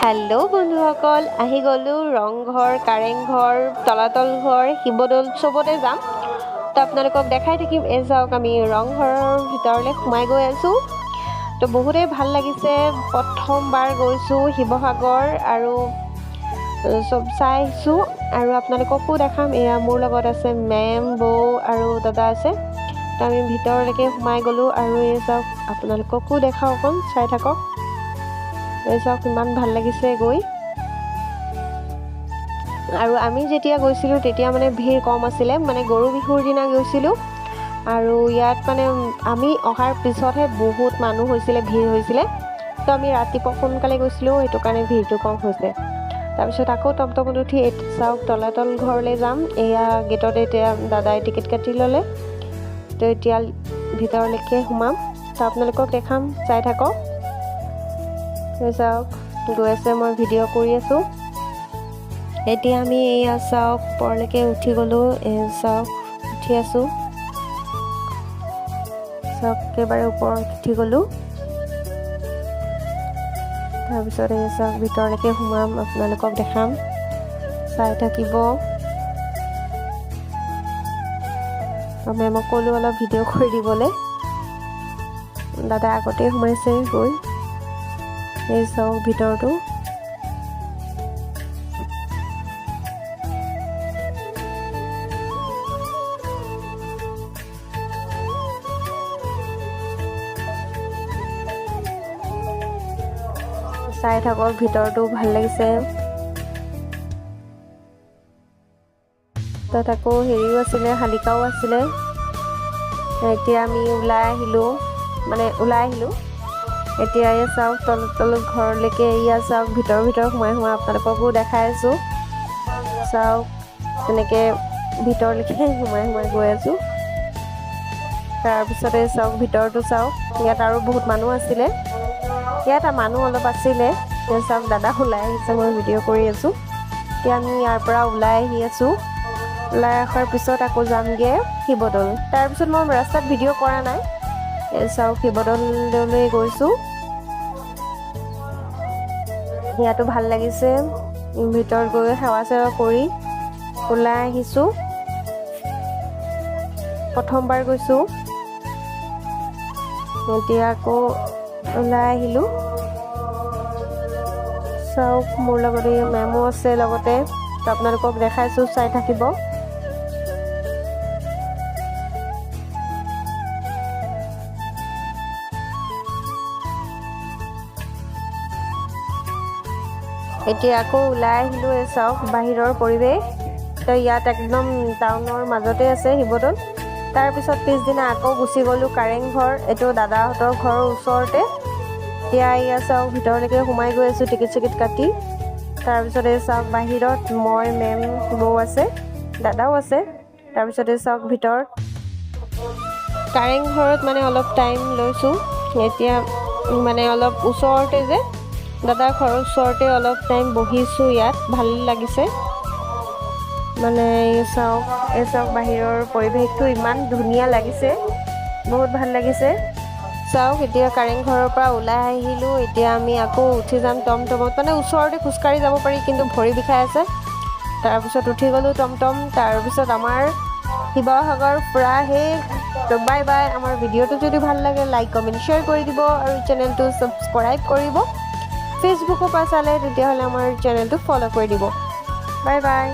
Hello' বন্ধুসকল, আহি গ'লোঁ ৰংঘৰ, কাৰেংঘৰ, তলাতল ঘৰ, শিৱদৌল চবতে যাম। তো আপোনালোকক দেখাই থাকিম। চাওক, আমি ৰংঘৰৰ ভিতৰলৈ সোমাই গৈ আছোঁ। তো বহুতেই ভাল লাগিছে। প্ৰথমবাৰ গৈছোঁ শিৱসাগৰ আৰু চব চাই আহিছোঁ আৰু আপোনালোককো দেখাম। এয়া মোৰ লগত আছে মেম, বৌ আৰু দাদা আছে। তো আমি ভিতৰলৈকে সোমাই গ'লোঁ আৰু চাওক, আপোনালোককো দেখাওঁ, অকণ চাই থাকক। চাওক, ইমান ভাল লাগিছে গৈ। আৰু আমি যেতিয়া গৈছিলোঁ তেতিয়া মানে ভিৰ কম আছিলে, মানে গৰু বিহুৰ দিনা গৈছিলোঁ। আৰু ইয়াত মানে আমি অহাৰ পিছতহে বহুত মানুহ হৈছিলে, ভিৰ হৈছিলে। তো আমি ৰাতিপুৱা সোনকালে গৈছিলোঁ, সেইটো কাৰণে ভিৰটো কম হৈছে। তাৰপিছত আকৌ টমটমত উঠি চাওক, তলাতল ঘৰলৈ যাম। এয়া গেটত এতিয়া দাদাই টিকেট কাটি ল'লে। তো এতিয়া ভিতৰলৈকে সোমাম। তো আপোনালোকক দেখাম, চাই থাকক। চাওক, গৈ আছে, মই ভিডিঅ' কৰি আছোঁ। এতিয়া আমি এয়া চাওক, ওপৰলৈকে উঠি গ'লোঁ। চাওক, উঠি আছোঁ। চাওক, একেবাৰে ওপৰত উঠি গ'লোঁ। তাৰপিছত এই চাওক, ভিতৰলৈকে সোমাম, আপোনালোকক দেখাম, চাই থাকিব। মেমক ক'লোঁ অলপ ভিডিঅ' কৰি দিবলৈ। দাদা আগতেই সোমাইছে গৈ। এই চাওক ভিতৰটো। চাই থাকক, ভিতৰটো ভাল লাগিছে। তাত আকৌ হেৰিও আছিলে, শালিকাও আছিলে। এতিয়া আমি ওলাই আহিলোঁ। এতিয়া এই চাওক, তল ঘৰলৈকে এয়া চাওক, ভিতৰ সোমাই আপোনালোককো দেখাই আছোঁ। চাওক, তেনেকৈ ভিতৰলৈকে সোমাই গৈ আছোঁ। তাৰপিছতে চাওক, ভিতৰটো চাওক, ইয়াত আৰু বহুত মানুহ আছিলে। ইয়াত মানুহ অলপ আছিলে। চাওক, দাদা ওলাই আহিছে, মই ভিডিঅ' কৰি আছোঁ। এতিয়া আমি ইয়াৰ পৰা ওলাই আহি আছোঁ। ওলাই অহাৰ পিছত আকৌ যামগৈ শিৱদৌল। তাৰপিছত মই ৰাস্তাত ভিডিঅ' কৰা নাই। চাওক, শিৱদৌললৈ গৈছোঁ। ইয়াতো ভাল লাগিছে। ভিতৰত গৈ সেৱা চেৱা কৰি ওলাই আহিছোঁ। প্ৰথমবাৰ গৈছোঁ। এতিয়া আকৌ ওলাই আহিলোঁ। চাওক, মোৰ লগতে মেমো আছে লগতে। আপোনালোকক দেখাইছোঁ, চাই থাকিব। এতিয়া আকৌ ওলাই আহিলোঁ। চাওক, বাহিৰৰ পৰিৱেশ। তো ইয়াত একদম টাউনৰ মাজতে আছে শিৱদৌল। তাৰপিছত পিছদিনা আকৌ গুচি গ'লোঁ কাৰেংঘৰ। এইটো দাদাহঁতৰ ঘৰৰ ওচৰতে। এতিয়া এয়া চাওক, ভিতৰলৈকে সোমাই গৈ আছোঁ টিকেট চিকেট কাটি। তাৰপিছত এই চাওক, বাহিৰত মই, মেম, বৌ আছে, দাদাও আছে। তাৰপিছতে চাওক, ভিতৰত কাৰেংঘৰত মানে অলপ টাইম লৈছোঁ। এতিয়া মানে অলপ ওচৰতে যে, দাদাৰ ঘৰৰ ওচৰতে অলপ টাইম বহিছোঁ। ইয়াত ভাল লাগিছে। মানে এই চাওক, বাহিৰৰ পৰিৱেশটো ইমান ধুনীয়া লাগিছে, বহুত ভাল লাগিছে। চাওক, এতিয়া কাৰেংঘৰৰ পৰা ওলাই আহিলোঁ। এতিয়া আমি আকৌ উঠি যাম টমটমত। মানে ওচৰতে খোজকাঢ়ি যাব পাৰি, কিন্তু ভৰি বিষাই আছে। তাৰপিছত উঠি গ'লোঁ টমটম। তাৰপিছত আমাৰ শিৱসাগৰ ফুৰা শেষ। তো বাই বাই। আমাৰ ভিডিঅ'টো যদি ভাল লাগে, লাইক কমেণ্ট শ্বেয়াৰ কৰি দিব আৰু চেনেলটো ছাবস্ক্ৰাইব কৰিব। ফেচবুকৰ পৰা চালে তেতিয়াহ'লে আমাৰ চেনেলটো ফ'ল' কৰি দিব। Bye bye.